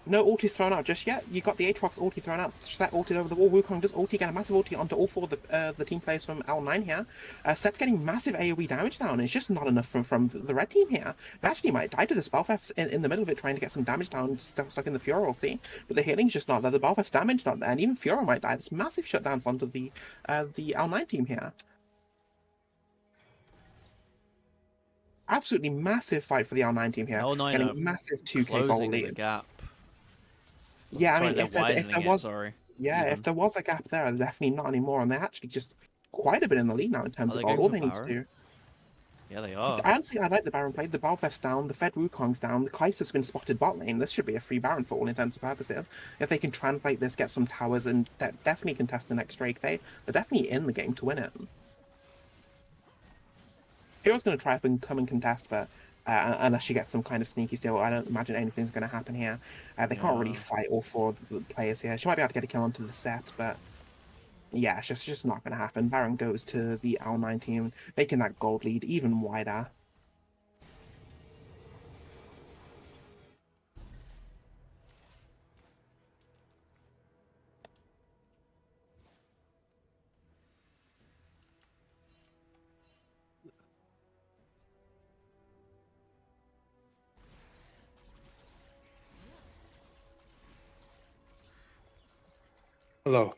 No ulti thrown out just yet. You got the Aatrox ulti thrown out, set ulted over the wall. Wukong does ulti, get a massive ulti onto all 4 of the team players from L9 here. Set's getting massive AoE damage down. It's just not enough from the red team here. They actually might die to the Spellthefts in the middle of it, trying to get some damage down, stuck in the Fiora ulti. But the healing's just not there. The Spelltheft's damage not there, and even Fiora might die. There's massive shutdowns onto the L9 team here. Absolutely massive fight for the L9 team here. L9 Getting are massive 2k goal closing the lead. gap. Yeah, Sorry, I mean, they're if there widening was, it, sorry. yeah, even. if there was a gap there, definitely not anymore, and they're actually just quite a bit in the lead now in terms Are of they gold. going All for they need to Baron? do. Yeah, they are. Honestly, I like the Baron play. The Balveth's down, the Fed Wukong's down, the Kai'Sa's been spotted bot lane. This should be a free Baron for all intents and purposes. If they can translate this, get some towers, and definitely contest the next Drake, they're definitely in the game to win it. Hero's going to try up and come and contest, but unless she gets some kind of sneaky steal, I don't imagine anything's going to happen here. They can't really Yeah. fight all 4 of the players here. She might be able to get a kill onto the set, but yeah, it's just not going to happen. Baron goes to the L9 team, making that gold lead even wider. Hello.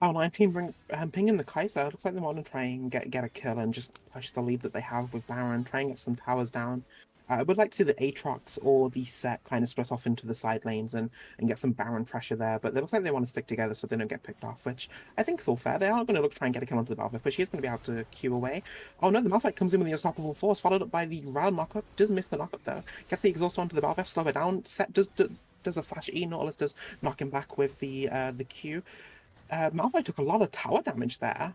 Oh, 19 pinging the Kaiser. Looks like they want to try and get a kill and just push the lead that they have with Baron, try and get some towers down. I would like to see the Aatrox or the Set kind of split off into the side lanes and get some Baron pressure there, but they look like they want to stick together so they don't get picked off, which I think is all fair. They are going to look to try and get a kill onto the Balveth, but she is going to be able to queue away. Oh no, the Malphite comes in with the Unstoppable Force, followed up by the round knockup. Does miss the knockup though. Gets the exhaust onto the Balveth, slow it down. Set does a flash E, Nautilus does knock him back with the Q. Malphite took a lot of tower damage there.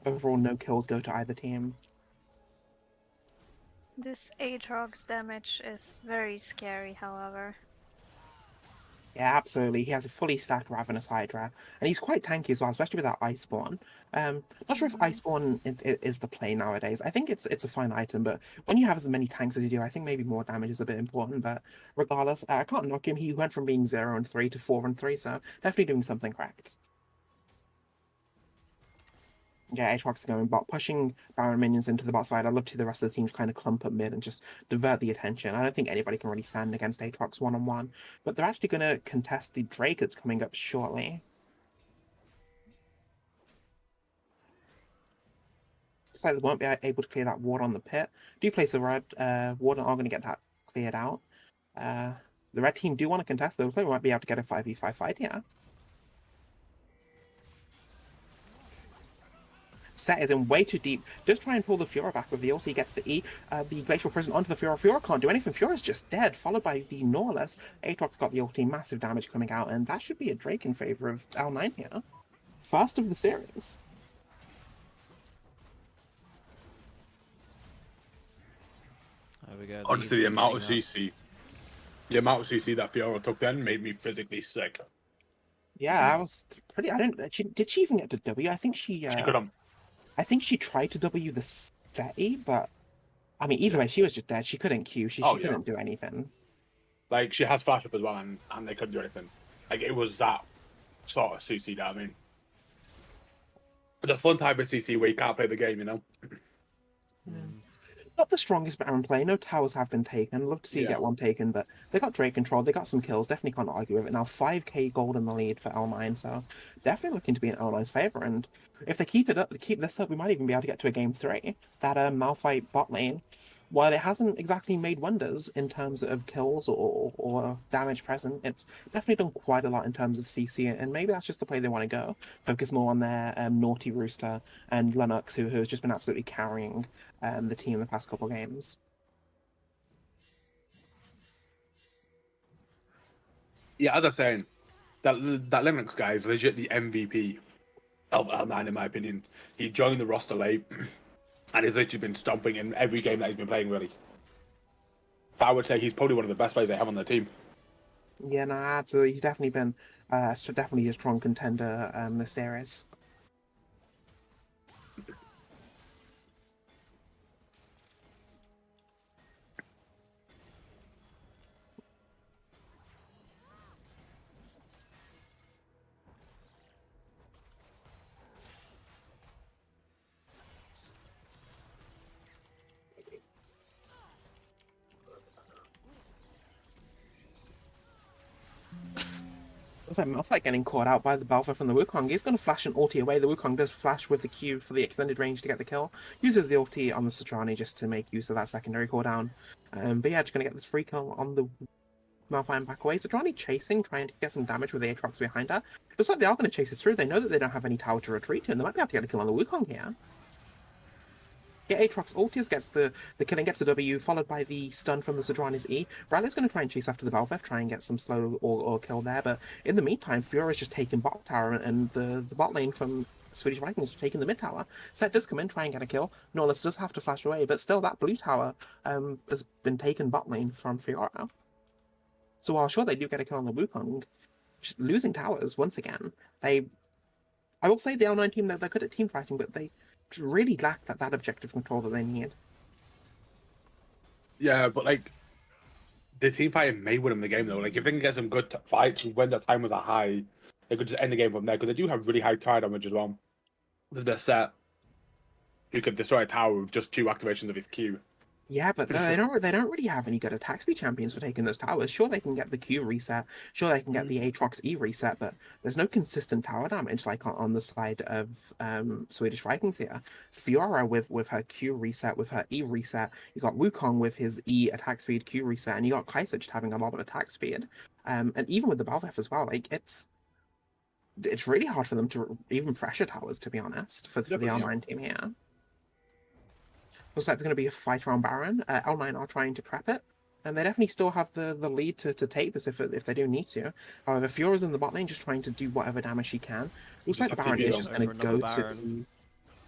Overall, no kills go to either team. This Aatrox damage is very scary, however. Yeah, absolutely. He has a fully stacked Ravenous Hydra, and he's quite tanky as well, especially with that Iceborne. Not sure if Iceborne is the play nowadays. I think it's a fine item, but when you have as many tanks as you do, I think maybe more damage is a bit important. But regardless, I can't knock him. He went from being 0 and 3 to 4 and 3, so definitely doing something correct. Yeah, Aatrox is going bot, pushing Baron minions into the bot side. I'd love to see the rest of the team kind of clump up mid and just divert the attention. I don't think anybody can really stand against Aatrox one-on-one, but they're actually going to contest the Drake that's coming up shortly. Looks like they won't be able to clear that ward on the pit. Do place a red ward and are going to get that cleared out. The red team do want to contest, though. They might be able to get a 5v5 fight here. Set is in way too deep. Does try and pull the Fiora back with the ulti. He gets the E. The Glacial Prison onto the Fiora. Fiora can't do anything. Fiora's just dead, followed by the Nautilus. Aatrox got the ulti. Massive damage coming out, and that should be a Drake in favor of L9 here. First of the series. There we go. Honestly, the amount of CC that Fiora took then made me physically sick. Yeah, I was pretty. I don't. Did she even get to W? I think she. She could have. I think she tried to W the SETI, but I mean, either way, she was just dead. She couldn't Q. She couldn't do anything. Like, she has flash up as well, and they couldn't do anything. Like, it was that sort of CC that I mean. The fun type of CC where you can't play the game, you know? Not the strongest Baron play. No towers have been taken. I'd love to see get one taken, but they got Drake control. They got some kills. Definitely can't argue with it. Now 5k gold in the lead for L9, so definitely looking to be in L9's favor. And if they keep this up, we might even be able to get to a game 3. That Malphite bot lane, while it hasn't exactly made wonders in terms of kills or damage present, it's definitely done quite a lot in terms of CC. And maybe that's just the play they want to go. Focus more on their Naughty Rooster and Lennox, who has just been absolutely carrying the team the past couple games. Yeah, as I was saying, that Lennox guy is legit the MVP of L9 in my opinion. He joined the roster late and he's literally been stomping in every game that he's been playing, really. I would say he's probably one of the best players they have on their team. Yeah, no, absolutely. He's definitely been definitely a strong contender this series. Malphite getting caught out by the Balveth from the Wukong. He's going to flash an ulti away. The Wukong does flash with the Q for the extended range to get the kill. Uses the ulti on the Satrani just to make use of that secondary cooldown. But yeah, just going to get this free kill on the Malphite and back away. Satrani chasing, trying to get some damage with the Aatrox behind her. Looks like they are going to chase it through. They know that they don't have any tower to retreat to, and they might be able to get a kill on the Wukong here. Yeah, Aatrox ultis, gets the killing, gets the W, followed by the stun from the Sadrani's E. Riley's going to try and chase after the Balveth, try and get some slow or kill there, but in the meantime, Fiora's just taking bot tower, and the bot lane from Swedish Vikings is taking the mid tower. Set does come in, try and get a kill. Nautilus does have to flash away, but still that blue tower has been taken bot lane from Fiora. So while sure they do get a kill on the Wukong, just losing towers once again. I will say the L9 team, they're good at team fighting, but they really lack that objective control that they need. Yeah, but like the team fighting may win them the game though. Like if they can get some good fights when the time was at high, they could just end the game from there because they do have really high tower damage as well. With their Set, who could destroy a tower with just 2 activations of his Q. Yeah, but Pretty they sure. don't really have any good attack speed champions for taking those towers. Sure, they can get the Q reset. Sure, they can get the Aatrox E reset, but there's no consistent tower damage like on the side of Swedish Vikings here. Fiora with her Q reset, with her E reset. You got Wukong with his E attack speed Q reset, and you got Kai'Sa just having a lot of attack speed. And even with the Balveth as well, like it's really hard for them to even pressure towers, to be honest, for the Definitely, yeah. L9 team here. Looks like there's going to be a fight around Baron. L9 are trying to prep it, and they definitely still have the lead to take this if they do need to. However, Fiora's in the bot lane just trying to do whatever damage she can. Looks like have Baron TP is though. just Go going for to another go to Baron.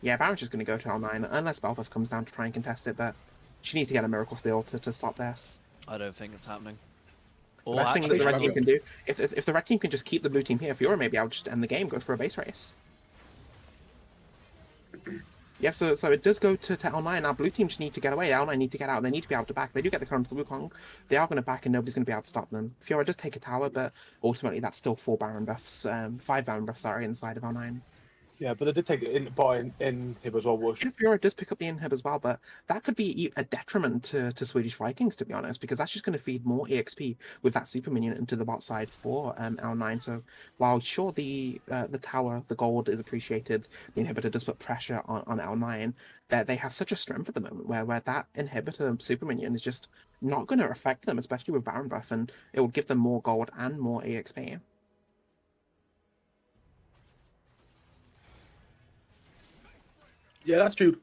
the... Yeah, Baron's just going to go to L9, unless Belfast comes down to try and contest it, but she needs to get a Miracle Steal to stop this. I don't think it's happening. The Or best thing that actually, the red Actually, team can do, if the red team can just keep the blue team here, Fiora maybe I'll just end the game, go for a base race. Yeah, so it does go to L9. Now, blue team just need to get away. L9 need to get out. They need to be able to back. They do get the current to Wukong. They are going to back, and nobody's going to be able to stop them. Fiora does take a tower, but ultimately that's still 4 Baron buffs, 5 Baron buffs, sorry, inside of L9. Yeah, but they did take it in him as well. Wush. Yeah, Fiora does pick up the inhib as well, but that could be a detriment to Swedish Vikings, to be honest, because that's just going to feed more EXP with that super minion into the bot side for L9. So while sure the tower, the gold is appreciated, the inhibitor does put pressure on L9, that they have such a strength at the moment where that inhibitor super minion is just not going to affect them, especially with Baron buff, and it will give them more gold and more EXP. Yeah, that's true.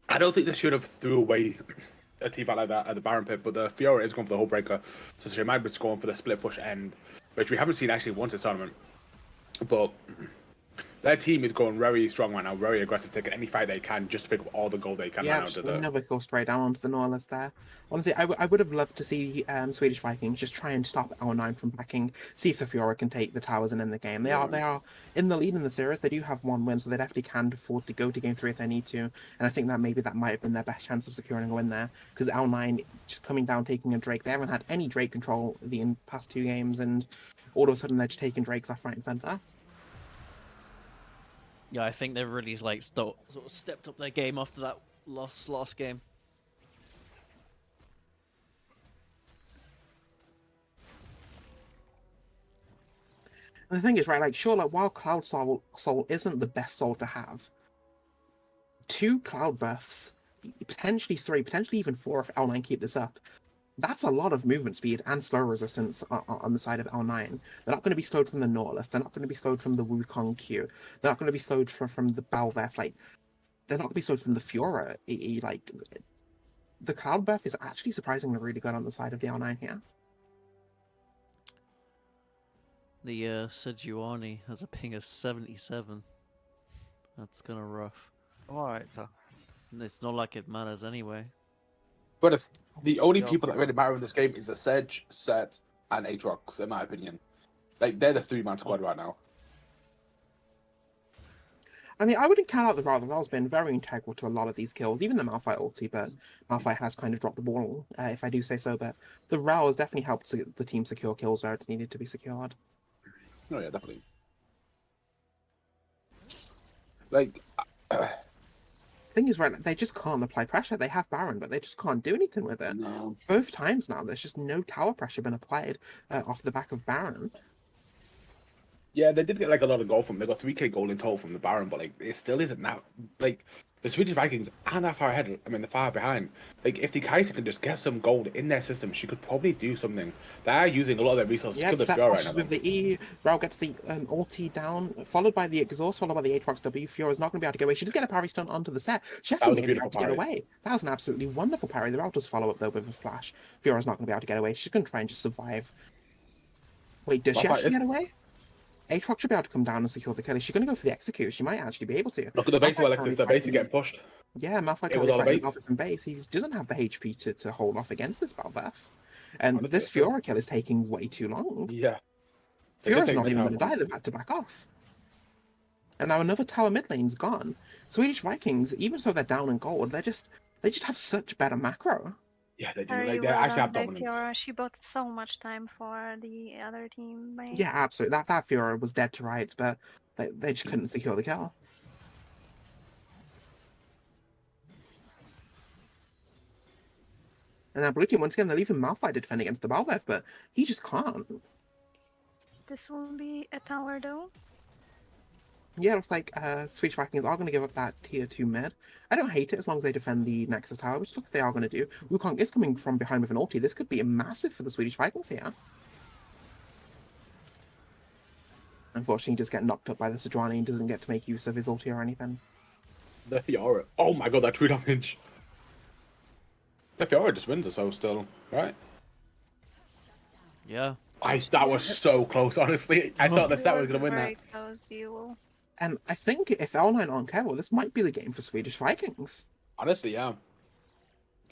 I don't think they should have threw away a team fight like that at the Baron pit, but the Fiora is going for the whole breaker, so she might be going for the split push end, which we haven't seen actually once this tournament. But their team is going very strong right now, very aggressive, taking any fight they can just to pick up all the gold they can Yeah, right now. just To the... another kill straight down onto the Norlis there. Honestly, I would have loved to see Swedish Vikings just try and stop L9 from backing, see if the Fiora can take the towers and end the game. They are in the lead in the series. They do have 1 win, so they definitely can afford to go to game 3 if they need to. And I think that maybe that might have been their best chance of securing a win there, because L9 just coming down taking a Drake. They haven't had any Drake control the past 2 games, and all of a sudden they're just taking Drakes left, right, and center. yeah, I think they've really like sort of stepped up their game after that last game. And the thing is, right, like, sure, like, while Cloud Soul isn't the best soul to have, 2 Cloud buffs, potentially 3, potentially even 4 if L9 keep this up, that's a lot of movement speed and slow resistance on the side of L9. They're not going to be slowed from the Nautilus. They're not going to be slowed from the Wukong Q. They're not going to be slowed from the Balveth. Like, they're not going to be slowed from the Fiora. Like, the Cloud buff is actually surprisingly really good on the side of the L9 here. The Sejuani has a ping of 77. That's kind of rough. Alright, though. And it's not like it matters anyway. But it's the only Yeah, people that really matter in this game is the Sedge, Set, and Aatrox, in my opinion. Like, they're the 3-man squad right now. I mean, I wouldn't count out the Ral. The Ral's been very integral to a lot of these kills, even the Malphite ulti, but Malphite has kind of dropped the ball, if I do say so. But the Ral has definitely helped the team secure kills where it's needed to be secured. Oh, yeah, definitely. Like, Thing is, right, they just can't apply pressure. They have Baron, but they just can't do anything with it. no. Both times now, there's just no tower pressure been applied off the back of Baron. Yeah, they did get like a lot of gold from. They got 3k gold in total from the Baron, but like it still isn't now. Like the Swedish Vikings aren't that far ahead. I mean, they're far behind. Like if the Kai'Sa can just get some gold in their system, she could probably do something. They are using a lot of their resources Yeah, to the Seth Fiora right flashes now. with the E. Rao gets the ulti down, followed by the exhaust, followed by the Aatrox W. Fiora's not going to be able to get away. She does get a parry stun onto the set. She That actually was a may be able beautiful to get parry. away. That was an absolutely wonderful parry. The Rao does follow up though with a flash. Fiora's not going to be able to get away. She's going to try and just survive. Wait, does she Malphite actually is- get away? Aatrox should be able to come down and secure the kill. Is she going to go for the execute? She might actually be able to. Look at the base, Malphite Alexis. currently They're basically fighting- getting pushed. Yeah, Malphite It was currently all fighting bait. Balveth in base. He doesn't have the HP to hold off against this Balveth. And Honestly, this I feel- Fiora kill is taking way too long. Yeah. They did Fiora's take not their even time. going to die. They've had to back off. And now another tower mid lane's gone. Swedish Vikings, even though they're down in gold, they just have such better macro. Yeah, they do. Very Like they well actually done have by dominance. Fiora. She bought so much time for the other teammates. Yeah, absolutely. That Fiora was dead to rights, but they Mm. just couldn't secure the kill. Yeah, definitely. And now another tower mid lane's gone. Swedish Vikings, even though they're down in gold, they just have such better macro. Yeah, absolutely. That Fiora was dead to rights, but they just couldn't secure the kill. And now blue team, once again, they're leaving Malphite to defend against the Balvev, but he just can't. This will be a tower though. Yeah, it looks like Swedish Vikings are going to give up that tier 2 mid. I don't hate it as long as they defend the Nexus Tower, which looks they are going to do. Wukong is coming from behind with an ulti. This could be massive for the Swedish Vikings here. Unfortunately, he just get knocked up by the Sejuani and doesn't get to make use of his ulti or anything. The Fiora. Oh my god, that 2 damage. The Fiora just wins so still, right? Yeah. That was so close, honestly. I thought the set was going to win that. Very close duel. And I think if L9 aren't careful, this might be the game for Swedish Vikings. Honestly, yeah.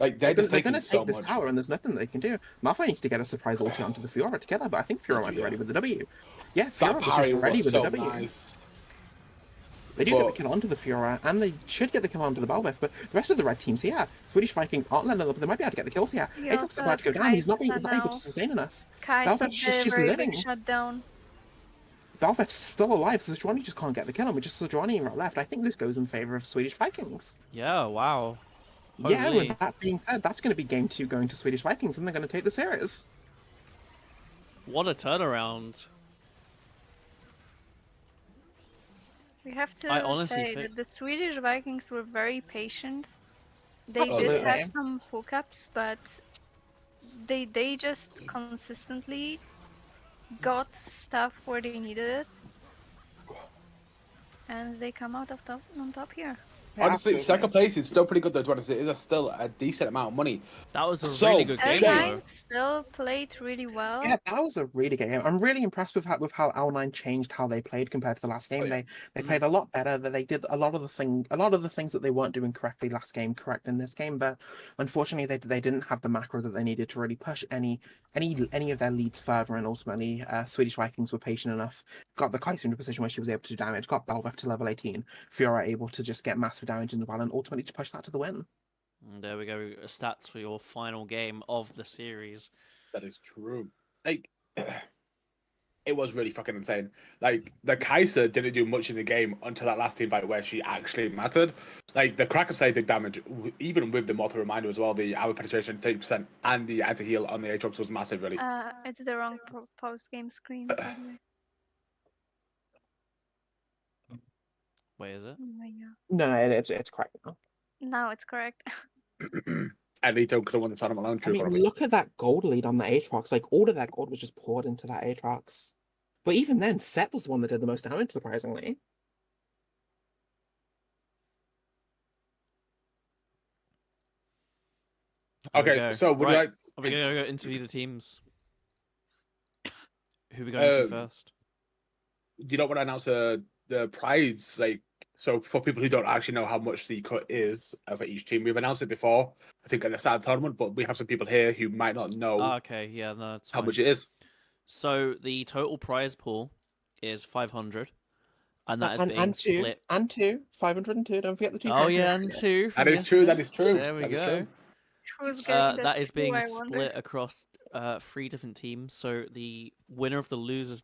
Like, they're just They're going taking to so take this much. tower, and there's nothing they can do. Malphite needs to get a surprise ulti onto the Fiora together, but I think Fiora might be ready with the W. Yeah, That Fiora was parry just ready was with so the W. nice. They do get the kill onto the Fiora, and they should get the kill onto the Balvev, but the rest of the red teams here, Swedish Vikings aren't letting them up, but they might be able to get the kills here. Yeah, Aatrox is about to go down, he's not able now. to sustain enough. Kai's Balvev's just very living. big shutdown. Balvev's still alive, so Sejuani just can't get the kill, and with just Sejuani right left, I think this goes in favour of Swedish Vikings. Yeah, wow. Yeah, Holy. with that being said, that's going to be game 2 going to Swedish Vikings, and they're going to take the series. What a turnaround. We have I to honestly say think- that the Swedish Vikings were very patient. They Absolutely. did have some hookups, but they just consistently got stuff where they needed it. And they come out of on top here. Yeah, Honestly, absolutely. second place is still pretty good though. To it is still a decent amount of money. That was a So, really good game, Shane. though. L9 still played really well. Yeah, that was a really good game. I'm really impressed with how L9 changed how they played compared to the last game. Oh, yeah. They played a lot better. That they did a lot of the things that they weren't doing correctly last game correct in this game. But unfortunately, they didn't have the macro that they needed to really push any of their leads further. And ultimately, Swedish Vikings were patient enough, got the Kai'Sa into a position where she was able to do damage, got Balvev to level 18, Fiora able to just get massive damage in the battle, and ultimately to push that to the win. And there we go. Stats for your final game of the series. That is true. Like, it was really fucking insane. Like, the Kai'Sa didn't do much in the game until that last team fight where she actually mattered. Like, the Cracker side did damage, even with the Mothra Reminder as well. The armor penetration 30% and the anti-heal on the Aatrox was massive, really. It's the wrong post-game screen. By the way. Wait, is it? Oh, yeah. No, it's correct now. Now it's correct. And Ito could have won the tournament alone, I true. mean, probably. look at that gold lead on the Aatrox. Like, all of that gold was just poured into that Aatrox. But even then, Set was the one that did the most damage, surprisingly. There we Okay, go. so would Right. you like... Are we going to go interview the teams? Who are we going to first? You don't want to announce the prize, like, so for people who don't actually know how much the cut is for each team, we've announced it before, I think at the start of the tournament, but we have some people here who might not know Ah, okay, yeah, no, that's how fine. much it is. So the total prize pool is 500, and that is being and two, split. and two, 502. Don't forget the two. Oh yeah, champions. and two. from That is true, that yesterday. is true. There we that is go. true. Who's getting That this is being too, I wonder? split across 3 different teams. So the winner of the losers,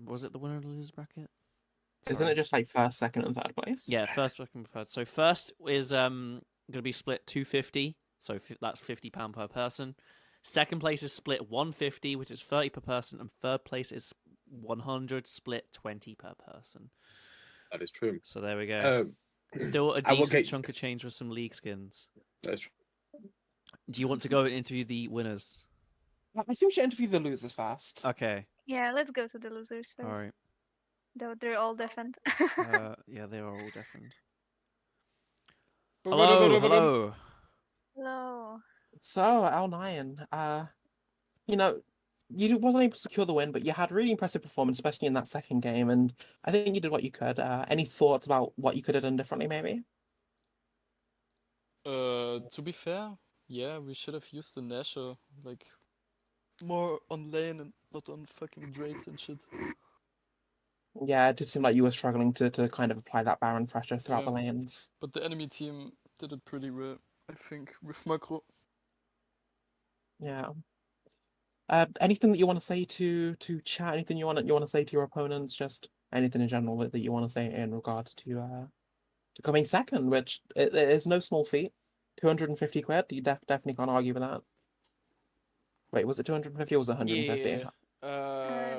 was it the winner of the losers bracket? Isn't Sorry. it just like first, second, and third place? Yeah, first, second, third. So first is going to be split 250. So that's £50 per person. Second place is split 150, which is 30 per person, and third place is 100, split 20 per person. That is true. So there we go. Still a I will decent get- chunk of change with some league skins. That is true. Do you want to go and interview the winners? I think we should interview the losers first. Okay. Yeah, let's go to the losers first. All right. Though they're all different. Yeah, they are all different. Hello, hello. Hello. So L9, you know, you wasn't able to secure the win, but you had really impressive performance, especially in that second game, and I think you did what you could. Any thoughts about what you could have done differently, maybe? To be fair, yeah, we should have used the Nashor, like, more on lane and not on fucking Drakes and shit. Yeah, it did seem like you were struggling to kind of apply that Baron pressure throughout the Yeah. lanes. But the enemy team did it pretty well, I think, with macro. Yeah. Anything that you want to say to chat? Anything you want to say to your opponents? Just anything in general that you want to say in regards to coming second, which it is no small feat. 250 quid. You definitely can't argue with that. Wait, was it 250 or was it 150? Yeah.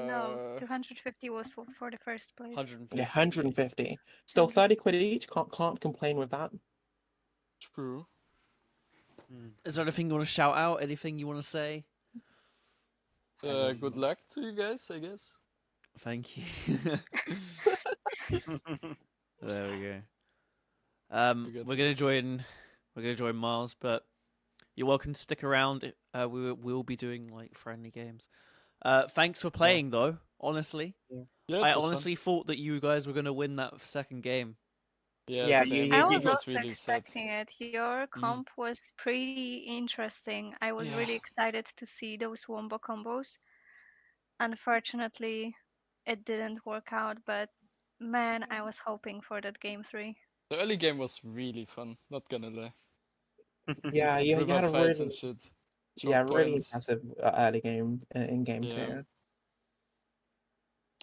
No, 250 was for the first place. 150. Yeah, 150. Still 30 quid each. Can't complain with that. True. Is there anything you want to shout out? Anything you want to say? Good luck to you guys, I guess. Thank you. There we go. got We're gonna this. join Miles, but you're welcome to stick around. We'll be doing like friendly games. Thanks for playing though. Honestly, Yeah, I it was fun. honestly thought that you guys were gonna win that second game. Yeah, Yeah, same. I you- was It was also really sad. expecting it. Your comp was pretty interesting. I was Yeah. really excited to see those wombo combos. Unfortunately, it didn't work out, but man, I was hoping for that game 3. The early game was really fun, not gonna lie. Yeah, you River had a fights really and shit. yeah Choke really points. impressive early game in game Yeah. 2.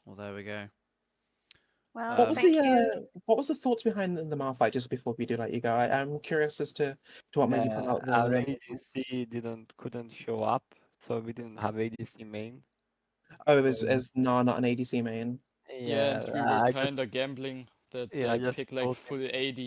Well, there we go. Well, What was thank the you. what was the thoughts behind the Malphite? Just before we do let you go, I'm curious as to what made you put out Our the. ADC couldn't show up, so we didn't have ADC main. Oh, So- is not an ADC main. Yeah, and we were I kinda gambling that yeah, I they just pick like thought full AD